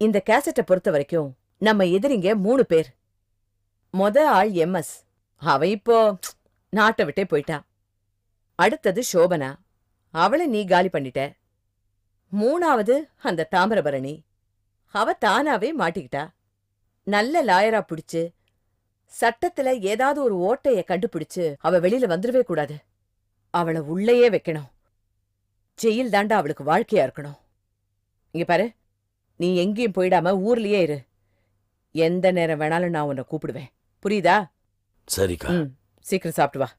இந்த கேசட்டை பொறுத்த வரைக்கும் நம்ம எதிரிங்க 3 பேர். ஆள் எம்எஸ், அவ இப்போ நாட்டை விட்டே போயிட்டா. அடுத்தது சோபனா, அவளை நீ காலி பண்ணிட்ட. 3வது அந்த தாமிரபரணி, அவ தானாவே மாட்டிக்கிட்டா. நல்ல லாயரா பிடிச்சு சட்டத்துல ஏதாவது ஒரு ஓட்டைய கண்டுபிடிச்சு அவ வெளியில வந்துடவே கூடாது. அவளை உள்ளேயே வைக்கணும். ஜெயில் தாண்டா அவளுக்கு வாழ்க்கையா இருக்கணும். இங்க பாரு, நீ எங்கேயும் போயிடாம ஊர்லயே இரு. எந்த நேரம் வேணாலும் நான் உன்னை கூப்பிடுவேன். புரியுதா? சரிக்கா. சீக்கிரம் சாப்பிட்டு வா.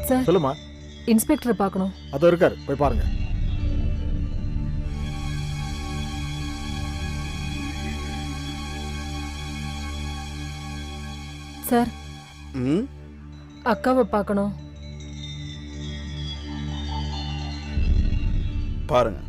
சார், சொல்லுமா. இன்ஸ்பெக்டரை பார்க்கணும். அதோ இருக்காரு, போய் பாருங்க. சார், அக்காவை பார்க்கணும். பாருங்க.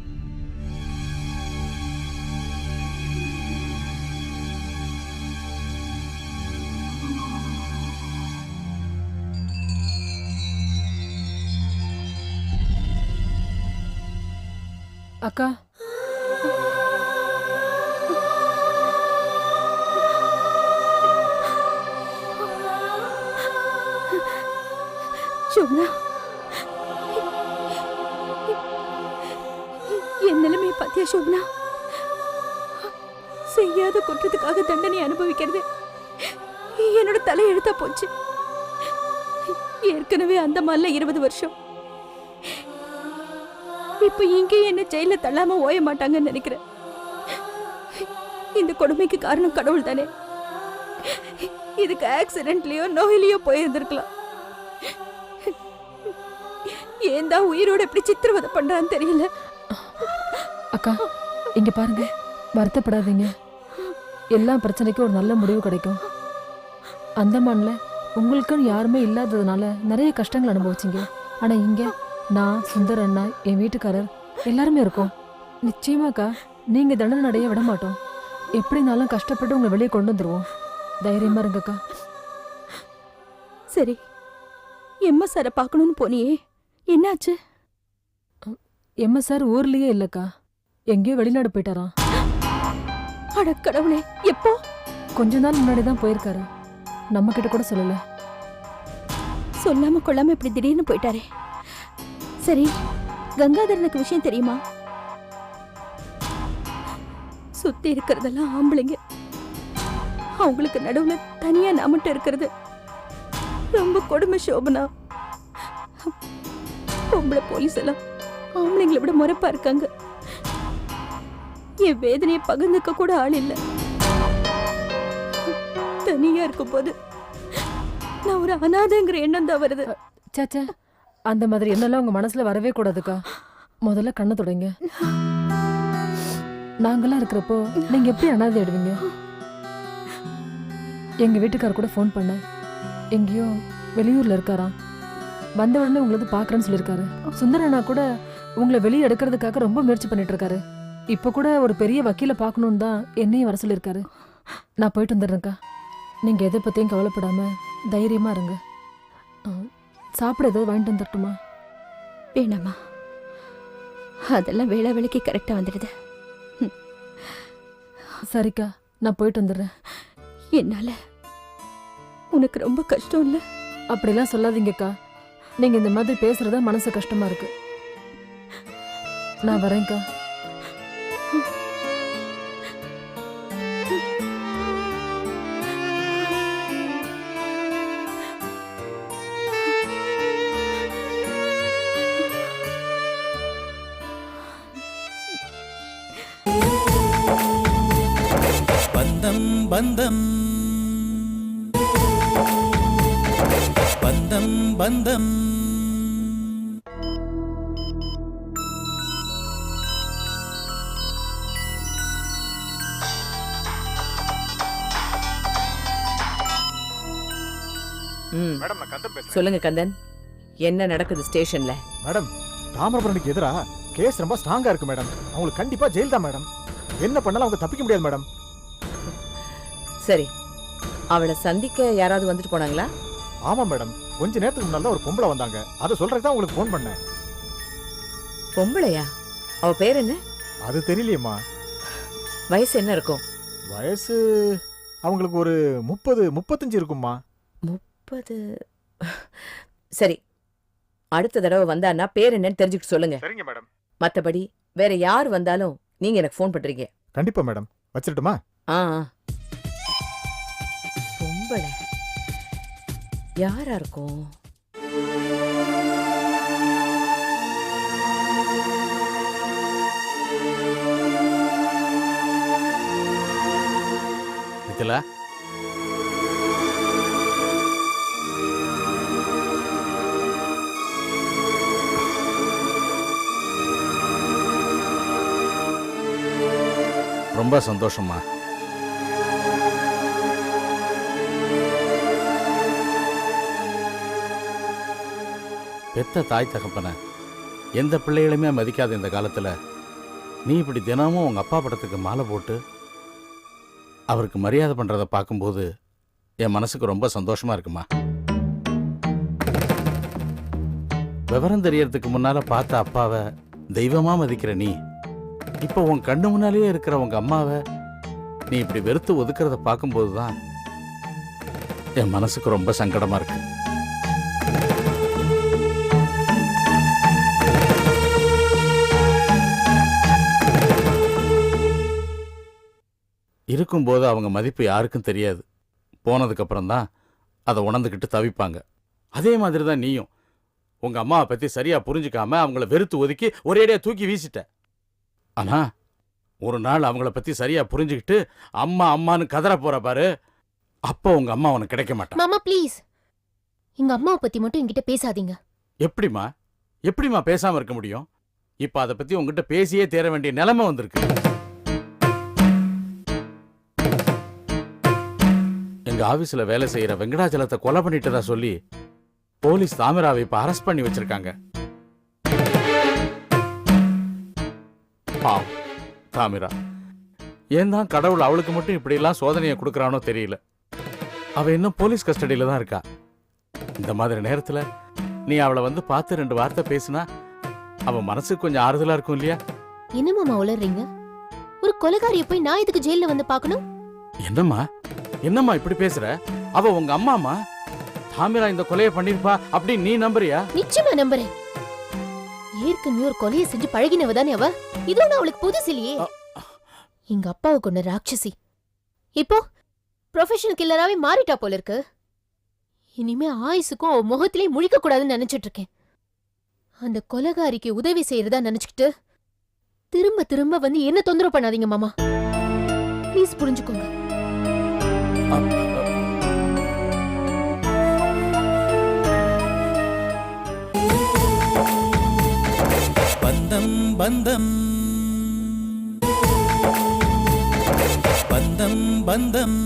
அக்கா, சோபனா, என் நிலைமையை பாத்தியா சோபனா? செய்யாத குற்றத்துக்காக தண்டனை அனுபவிக்கிறது என்னோட தலையெழுத்தா போச்சு. ஏற்கனவே அந்த மாதிரி 20 வருஷம். இப்ப இங்கேயும் என்ன ஜெயில தள்ளாம ஓய மாட்டாங்கன்னு நினைக்கிறேன். இந்த கொடுமைக்கு காரணம் கடவுள் தானே. இதுக்கு ஆக்சிடென்ட்லயோ நோயிலையோ போயிருந்திருக்கலாம். ஏந்தா உயிரோட எப்படி சித்திரவதை பண்றான்னு தெரியல. அக்கா, இங்க பாருங்க, வருத்தப்படாதீங்க. எல்லா பிரச்சனைக்கும் ஒரு நல்ல முடிவு கிடைக்கும். அந்தமான்ல உங்களுக்குன்னு யாருமே இல்லாததுனால நிறைய கஷ்டங்கள் அனுபவிச்சிங்க. ஆனா இங்க நான், சுந்தர் அண்ணா, என் வீட்டுக்காரர் எல்லாருமே இருக்கோம். நிச்சயமாக்கா, நீங்க தண்டனை அடைய விட மாட்டோம். எப்படினாலும் கஷ்டப்பட்டு உங்களை வெளியே கொண்டு வந்துருவோம். தைரியமா இருங்கக்கா. சரி, எம்எஸ் சாரை பார்க்கணும்னு போனியே, என்னாச்சு? எம்எஸ் சார் ஊர்லயே இல்லக்கா, எங்கேயோ வெளிநாடு போயிட்டாராம். அட கடவுளே, எப்போ? கொஞ்ச நாள் முன்னாடி தான் போயிருக்காரு. நம்ம கிட்ட கூட சொல்லல. சொல்லாம கொள்ளாம இப்படி திடீர்னு போயிட்டாரே. சரி, கங்காதரனுக்கு விஷயம் தெரியுமா? சுத்தி இருக்கிறதெல்லாம் ஆம்பளைங்க. அவங்களுக்கு நடுவுல தனியா நான் மட்டும் இருக்கிறது ரொம்ப கொடுமை சோபனா. பொம்பளை போலீஸ் எல்லாம் ஆம்பளைங்களை விட முறைப்பா இருக்காங்க. என் வேதனையை பகிர்ந்துக்க கூட ஆள் இல்லை. தனியா இருக்கும் போது நான் ஒரு அனாதைங்கிற எண்ணம் தான் வருது. சாச்சா, அந்த மாதிரி எண்ணெல்லாம் உங்க மனசுல வரவே கூடாதுக்கா. முதல்ல கண்ணை தொடங்க. நாங்கெல்லாம் இருக்கிறப்போ நீங்க எப்படி அனாதை ஆயிடுவீங்க? எங்க வீட்டுக்கார கூட ஃபோன் பண்ண, எங்கேயோ வெளியூர்ல இருக்காராம். வந்த உடனே உங்களை பாக்குறேன்னு சொல்லியிருக்காரு. சுந்தரண்ணா கூட உங்களை வெளியே எடுக்கிறதுக்காக ரொம்ப முயற்சி பண்ணிட்டு இருக்காரு. இப்ப கூட ஒரு பெரிய வக்கீல பாக்கணும்னு தான் என்னையும் வர சொல்லியிருக்காரு. நான் போயிட்டு வந்துடுறேன்க்கா. நீங்க எதை பத்தியும் கவலைப்படாம தைரியமா இருங்க. சாப்பிட ஏதாவது வாங்கிட்டு வந்துட்டுமா? வேணாமா, அதெல்லாம் வேளா வேலைக்கு கரெக்டா வந்துடுது. சரிக்கா, நான் போயிட்டு வந்துடுறேன். என்னால உனக்கு ரொம்ப கஷ்டம் இல்ல? அப்படிலாம் சொல்லாதீங்கக்கா. நீங்க இந்த மாதிரி பேசுறதா மனசு கஷ்டமா இருக்கு. நான் வரேன்க்கா. பந்தம் பந்தம் பந்தம் பந்தம். மேடம், நான் கந்தன் பேசுறேன். சொல்லுங்க கந்தன், என்ன நடக்குது ஸ்டேஷன்ல? மேடம், தாமிரபரணிக்கு எதிரா கேஸ் ரொம்ப ஸ்ட்ராங்கா இருக்கு மேடம். அவங்களுக்கு கண்டிப்பா ஜெயில் தான் மேடம். என்ன பண்ணாலும் அவங்க தப்பிக்க முடியாது மேடம். சரி, அவளை சந்திக்க யாராவது வந்துட்டு போனாங்களா? ஆமா மேடம், கொஞ்ச நேரத்துக்கு முன்னால தான் ஒரு பொம்பளை வந்தாங்க. அதை சொல்றதுக்கு தான் உங்களுக்கு ஃபோன் பண்ணேன். பொம்பளையா? அவ பேர் என்ன? அது தெரியலையேம்மா. வயசு என்ன இருக்கும்? வயசு அவங்களுக்கு ஒரு 30-35 இருக்கும்மா. 30. சரி, அடுத்த தடவை வந்தான்னா பேர் என்னன்னு தெரிஞ்சுக்கிட்டு சொல்லுங்க. சரிங்க மேடம். மத்தபடி வேற யார் வந்தாலும் நீங்க எனக்கு ஃபோன் பண்றீங்க. கண்டிப்பா மேடம். வச்சிரட்டுமா? ஆ ஆ. பொம்பளை யாரா இருக்கும்? மிதிலா, ரொம்ப சந்தோஷமா. பெத்த தாய் தகப்பன எந்த பிள்ளைகளுமே மதிக்காத இந்த காலத்துல நீ இப்படி தினமும் உங்க அப்பா படத்துக்கு மாலை போட்டு அவருக்கு மரியாதை பண்றதை பார்க்கும்போது என் மனசுக்கு ரொம்ப சந்தோஷமா இருக்குமா. விவரம் தெரியறதுக்கு முன்னால பார்த்த அப்பாவை தெய்வமா மதிக்கிற நீ இப்போ உன் கண்ணு முன்னாலேயே இருக்கிற உங்க அம்மாவை நீ இப்படி வெறுத்து ஒதுக்கிறத பார்க்கும்போது தான் என் மனசுக்கு ரொம்ப சங்கடமா இருக்கு. இருக்கும்போது அவங்க மதிப்பு யாருக்கும் தெரியாது. போனதுக்கு அப்புறம் தான் அதை உணர்ந்துக்கிட்டு தவிப்பாங்க. அதே மாதிரி தான் நீயும் உங்க அம்மாவை பத்தி சரியா புரிஞ்சுக்காம அவங்கள வெறுத்து ஒதுக்கி ஒரேடியா தூக்கி வீசிட்ட. ஆனா ஒரு நாள் அவங்கள பத்தி சரியா புரிஞ்சுக்கிட்டு அம்மா அம்மான்னு கதற போற பாரு, அப்போ உங்க அம்மா உனக்கு கிடைக்க மாட்டா. மாமா ப்ளீஸ், எங்க அம்மாவை பத்தி மட்டும் என்கிட்ட பேசாதீங்க. எப்படிமா பேசாம இருக்க முடியும்? இப்ப அதை பத்தி உங்ககிட்ட பேசியே தேர வேண்டிய நிலைமை வந்திருக்கு. எங்க ஆபீஸ்ல வேலை செய்யற வெங்கடாச்சலத்தை கொலை பண்ணிட்டதா சொல்லி போலீஸ் தாமிராவை இப்ப அரெஸ்ட் பண்ணி வச்சிருக்காங்க. பாவம் தாமிரா, ஏன் தான் கடவுள் அவளுக்கு மட்டும் இப்படி எல்லாம் சோதனையை கொடுக்கறானோ தெரியல. அவ இன்னும் போலீஸ் கஸ்டடியில தான் இருக்கா. இந்த மாதிரி நேரத்துல நீ அவளை வந்து பார்த்து 2 வார்த்தை பேசினா அவ மனசுக்கு கொஞ்சம் ஆறுதலா இருக்கும் இல்லையா? என்ன மாமா உளறீங்க? ஒரு கொலைகாரியை போய் நான் இதுக்கு ஜெயில வந்து பார்க்கணும்? என்னம்மா இப்படி பேசுற? அவ உங்க அம்மாமா. தாமிரா இந்த கொலையை பண்ணிருப்பா அப்படி நீ நம்புறியா? நிச்சயமா நம்புறேன். ஏற்கனவே ஒரு கொலையை செஞ்சு பழகினவ தானே அவ. இது ஒண்ணு அவளுக்கு புதுசு இல்லையே. எங்க அப்பாவுக்கு ஒண்ணு ராட்சசி, இப்போ ப்ரொஃபஷனல் கில்லராவே மாறிட்டா போல இருக்கு. இனிமே ஆயுசுக்கும் அவ முகத்திலே முழிக்க கூடாதுன்னு நினைச்சிட்டு இருக்கேன். அந்த கொலைகாரிக்கு உதவி செய்யறதா நினைச்சுக்கிட்டு திரும்ப திரும்ப வந்து என்ன தொந்தரவு பண்ணாதீங்க மாமா. ப்ளீஸ் புரிஞ்சுக்கோங்க. பந்தம் பந்தம் பந்தம் பந்தம்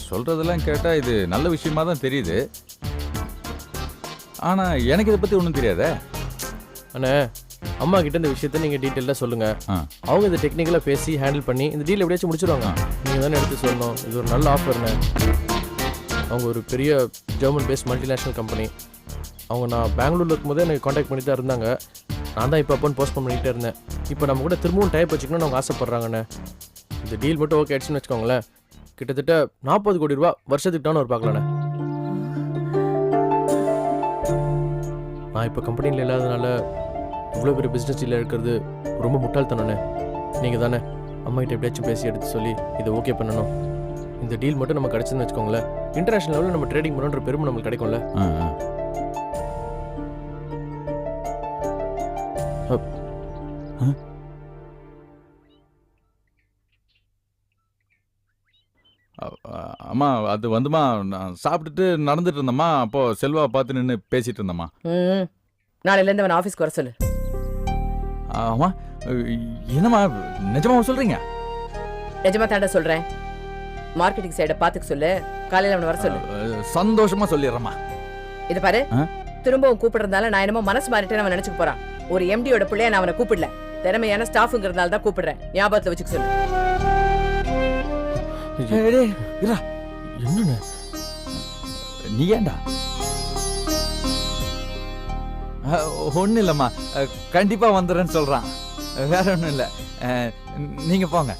சொல்றதெல்லாம் கேட்டா இது நல்ல விஷயமா தான் தெரியுது. ஆனா எனக்கு இதை பத்தி ஒன்றும் தெரியாதே. அண்ணே, அம்மா கிட்ட இந்த விஷயத்த நீங்க டீட்டெயிலாக சொல்லுங்க. அவங்க இதை டெக்னிக்கலா பேசி ஹேண்டில் பண்ணி இந்த டீல் எப்படியாச்சும் முடிச்சிருவாங்க. நீங்க தானே எடுத்து சொல்லணும். இது ஒரு நல்ல ஆஃபர்ண்ணே. அவங்க ஒரு பெரிய ஜெர்மன் பேஸ்ட் மல்டிநேஷனல் கம்பெனி. அவங்க நான் பெங்களூர்ல இருக்கும்போதே எனக்கு காண்டாக்ட் பண்ணி தான் இருந்தாங்க. நான் தான் இப்போ அப்போன்னு போஸ்ட்போன் பண்ணிகிட்டே இருந்தேன். இப்போ நம்ம கூட திரும்பவும் டைப் வச்சுக்கணும்னு அவங்க ஆசைப்பட்றாங்கண்ணே. இந்த டீல் மட்டும் ஓகே ஆயிடுச்சுன்னு வச்சுக்கோங்களேன், கிட்டத்தட்ட 40 கோடி ரூபா வருஷத்துக்கு டர்ன் ஓவர் பார்க்கலாண்ணே. நான் இப்போ கம்பெனியில் இல்லாதனால இவ்வளோ பெரிய பிஸ்னஸ் டீலில் இருக்கிறது ரொம்ப முட்டாள்தனண்ணே. நீங்கள் தானே அம்மா கிட்ட எப்படியாச்சும் பேசி எடுத்து சொல்லி இதை ஓகே பண்ணணும். இந்த டீல் மட்டும் நம்ம கிடச்சுன்னு வச்சுக்கோங்களேன், இன்டர்நேஷனல் லெவலில் நம்ம ட்ரேடிங் பண்ணுன்ற பெருமை நம்மளுக்கு கிடைக்கும்ல. அம்மா அது வந்துமா நான் சாப்பிட்டுட்டு நடந்துட்டு இருந்தம்மா, அப்போ செல்வா பார்த்து நின்று பேசிட்டு இருந்தம்மா. நாளையில இருந்து அவன் ஆபீஸ்க்கு வர சொல்லு. அம்மா என்னம்மா நிஜமா சொல்றீங்க? நிஜமா தாண்டா சொல்றேன். மார்க்கெட்டிங் சைட பாத்துக்க சொல்லு. காலையில அவனை வர சொல்லு. சந்தோஷமா சொல்லிடுறேம்மா. இது பாரு, திரும்பவும் கூப்பிடுறதுனால நான் என்னமோ மனசு மாறிட்டேன்னு அவன் நினைச்சுக்க போறான். ஒரு எம்டியோட பிள்ளைய நான் அவனை கூப்பிடல, திறமையான ஸ்டாஃப்ங்கிறதுனால தான் கூப்பிடுறேன். ஞாபகத்துல வச்சுக்க சொல்லு. என்னன்னு நீ ஏண்டா? ஒன்றும் இல்லைம்மா, கண்டிப்பா வந்துடுறேன்னு சொல்றான். வேற ஒன்றும் இல்லை, நீங்க போங்க.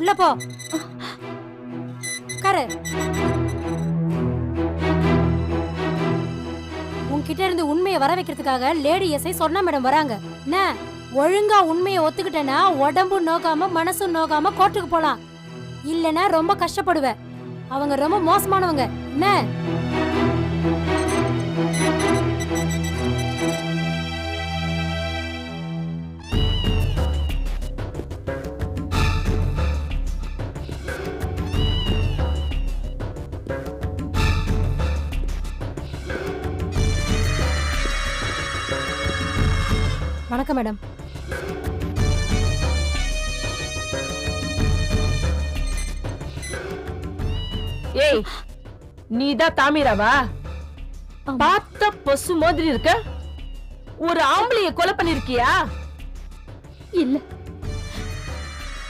உள்ள போ. கர உன்கிட்ட இருந்து உண்மையை வர வைக்கிறதுக்காக லேடி எஸ்ஐ சொன்னா மேடம் வராங்க. என்ன ஒழுங்கா உண்மையை ஒத்துக்கிட்டேன்னா உடம்பும் நோக்காம மனசும் நோக்காம கோர்ட்டுக்கு போலாம். இல்லைன்னா ரொம்ப கஷ்டப்படுவேன். அவங்க ரொம்ப மோசமானவங்க. என்ன வணக்கம் மேடம். ஏய், நீதான் தாமிராவா? பார்த்த பசு மாதிரி இருக்க. ஒரு ஆம்பளைய கொலை பண்ணிருக்கியா? இல்ல,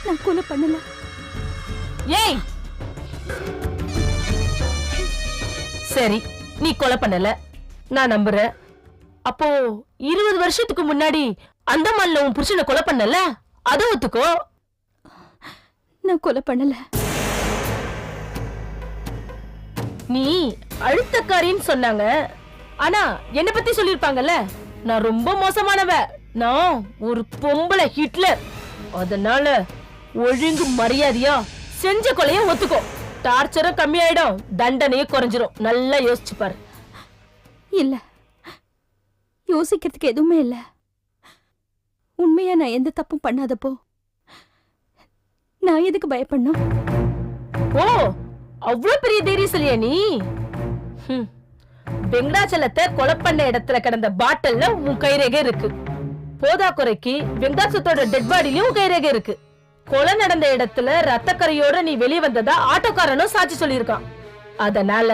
நான் கொலை பண்ணல. ஏய், சரி, நீ கொலை பண்ணல, நான் நம்புறேன். அப்போ 20 வருஷத்துக்கு முன்னாடி அந்தமான்ல உன் புருஷனை கொலை பண்ணல, அத ஒத்துக்கோ. நான் கொலை பண்ணல. நீ அழுத்தக்காரின்னு சொன்னாங்க, ஆனா என்ன பத்தி சொல்லிருப்பாங்கல்ல, நான் ரொம்ப மோசமானவ, நான் ஒரு பொம்பளை ஹிட்லர். அதனால ஒழுங்கு மரியாதையா செஞ்ச கொலைய ஒத்துக்கோ. டார்ச்சரும் கம்மியாயிடும், தண்டனையும் குறைஞ்சிரும். நல்லா யோசிச்சு பாரு. இல்ல, யோசிக்கிறதுக்கு எதுவுமே இல்ல. உண்மையா நான் எந்த தப்பும் பண்ணாதப்போ நான் எதுக்கு பயப்படணும்? ஓ, அவ்வளவு பெரிய தைரியசாலியா நீ? வெங்கடாச்சலத்தை கொலை பண்ண இடத்துல கிடந்த பாட்டில்ல உன் கைரேகை இருக்கு. போதா குறைக்கு வெங்கடாச்சலத்தோட டெட் பாடியிலும் உன் கைரேகை இருக்கு. கொலை நடந்த இடத்துல ரத்தக்கரையோட நீ வெளியே வந்ததா ஆட்டோக்காரனும் சாட்சி சொல்லியிருக்கான். அதனால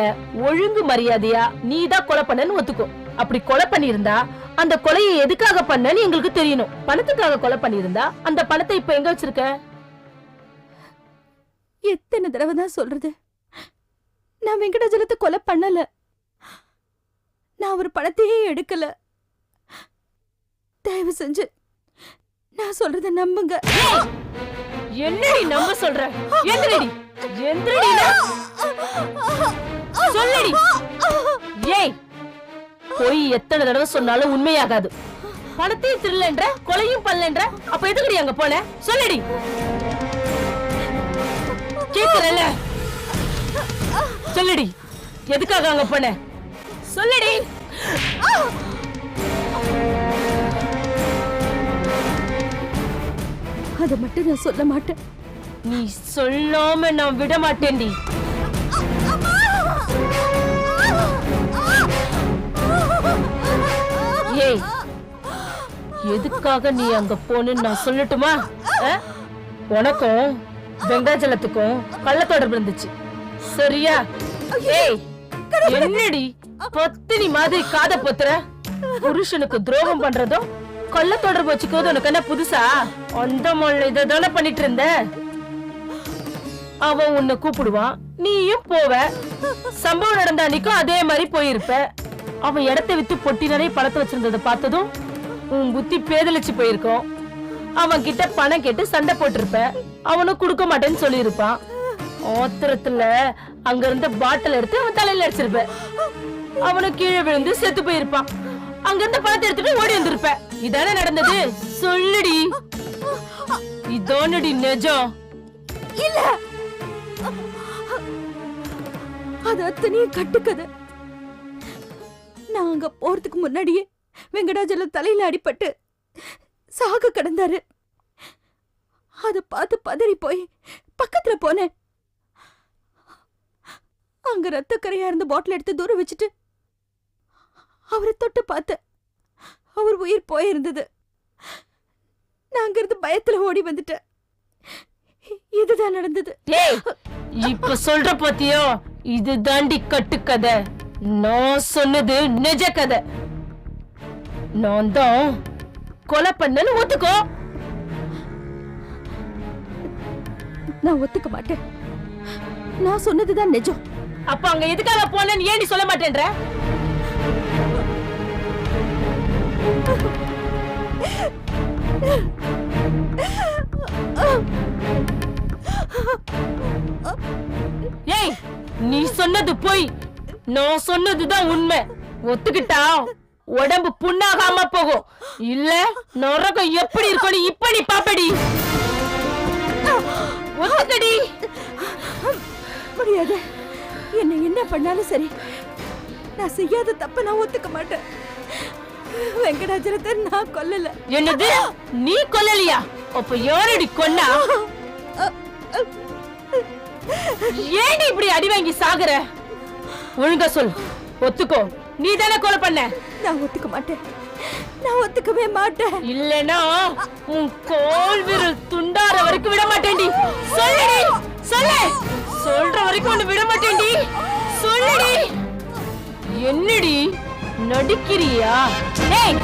ஒழுங்கு மரியாதையா நீதான் கொலை பண்ணன்னு ஒத்துக்கோ. அப்படி கொலை பண்ணியிருந்தா அந்த கொலையை எதுக்காக பண்ணன்னு எங்களுக்கு தெரியணும். பணத்துக்காக கொலை பண்ணியிருந்தா அந்த பணத்தை இப்ப எங்க வச்சிருக்க? எத்தனை தடவை தான் சொல்றது, நான் வெங்கடாச்சலத்தை கொலை பண்ணல. நான் ஒரு பணத்தையே எடுக்கல. தயவு செஞ்சு நான் சொல்றத நம்புங்க. என்னடி நம்ப சொல்ற? எந்திரடி, எந்திரடி, சொல்லடி. ஏய், போய் எத்தனை தடவை சொன்னாலும் உண்மையாகாது. பணத்தையும் திருடலன்ற, கொலையும் பண்ணலன்ற, அப்ப எதுக்குடி அங்க போன? சொல்லடி. கேக்குறல, சொல்லடி, எதுக்காக அங்க போன? சொல்லடி. அதை மட்டும் நான் சொல்ல மாட்டேன். நீ சொல்லாம நான் விட மாட்டேன்டி. ஏய், எதுக்காக நீ அங்க போன்னு நான் சொல்லட்டுமா? உனக்கும் வெங்கடாச்சலத்துக்கும் கள்ள தொடர்பு இருந்துச்சு, சரியா? ஏய், என்னடி பத்தினி மாதிரி காத பொத்துற? புருஷனுக்கு துரோகம் பண்றதும் கள்ள தொடர்பு வச்சுக்கிறது உனக்கு என்ன புதுசா? அந்த மொழ இதானே பண்ணிட்டு இருந்த. அவன் உன்னை கூப்பிடுவான், நீயும் போவ. சம்பவம் நடந்த அன்னைக்கும் அதே மாதிரி போயிருப்ப. அவன் இடத்தை வித்து பொட்டி நிறைய பணத்தை வச்சிருந்ததை பார்த்ததும் உன் புத்தி பேதலிச்சு போயிருக்கோம். அவன் கிட்ட பணம் கேட்டு சண்டை போட்டிருப்ப. அவனும் கொடுக்க மாட்டேன்னு சொல்லியிருப்பான். ஆத்திரத்துல அங்க இருந்த பாட்டில் எடுத்து அவன் தலையில அடிச்சிருப்ப. அவனும் கீழே விழுந்து செத்து போயிருப்பான். அங்க இருந்த பணத்தை எடுத்துட்டு ஓடி வந்திருப்ப. இதானே நடந்தது? சொல்லுடி. இதானடி நிஜம்? இல்ல, அது அத்தனையும் கட்டுக்கதை. நான் அங்க போறதுக்கு முன்னாடியே வெங்கடாச்சலம் தலையில அடிபட்டு சாக கிடந்தாரு. அத பார்த்து பதறி போய் பக்கத்துல போனேன். அங்க ரத்த கரையா இருந்த பாட்டில் எடுத்து தூரம் வச்சுட்டு அவரை தொட்டு பார்த்தேன். அவர் உயிர் போயிருந்தது. நான் அங்கிருந்து பயத்துல ஓடி வந்துட்டேன். இதுதான் நடந்தது. இப்ப சொல்ற பாத்தியோ, இது தாண்டி கட்டுக்கதை. நான் சொன்னது நிஜ கதை. நான் தான் கொலை பண்ணன்னு ஒத்துக்கோ. நான் ஒத்துக்க மாட்டேன். நான் சொன்னதுதான் நிஜம். அப்ப அங்க எதுக்காக போனேன்னு ஏன் நீ சொல்ல மாட்டேன்ற? ஏய், நீ சொன்னது பொய், நான் சொன்னதுதான் உண்மை. ஒத்துக்கிட்டா உடம்பு புண்ணாகாம போகும். இல்ல நரகம் எப்படி இருக்கும் இப்ப நீ பாப்படி. ஒத்துக்கடி. முடியாது. என்ன பண்ணாலும் சரி, நான் செய்யாத தப்ப நான் ஒத்துக்க மாட்டேன். வெங்கடாச்சலத்தை நான் கொல்லல. என்னது, நீ கொல்லலையா? அப்ப யாரடி கொன்னா? ஏன் இப்படி அடி வாங்கி சாகுற? ஒழுங்கா சொல். ஒத்துக்கோ, நீ தானே கொலை பண்ண. நான் ஒத்துக்க மாட்டேன். நான் ஒத்துக்கவே மாட்டேன். இல்லனா உன் கோல் விரல் துண்டார வரைக்கும் விட மாட்டேன்டி. சொல்லுடி, சொல்லு. சொல்ற வரைக்கும் உன்னை விட மாட்டேன்டி. சொல்லுடி. என்னடி நடிக்கிறியா? ஏய்,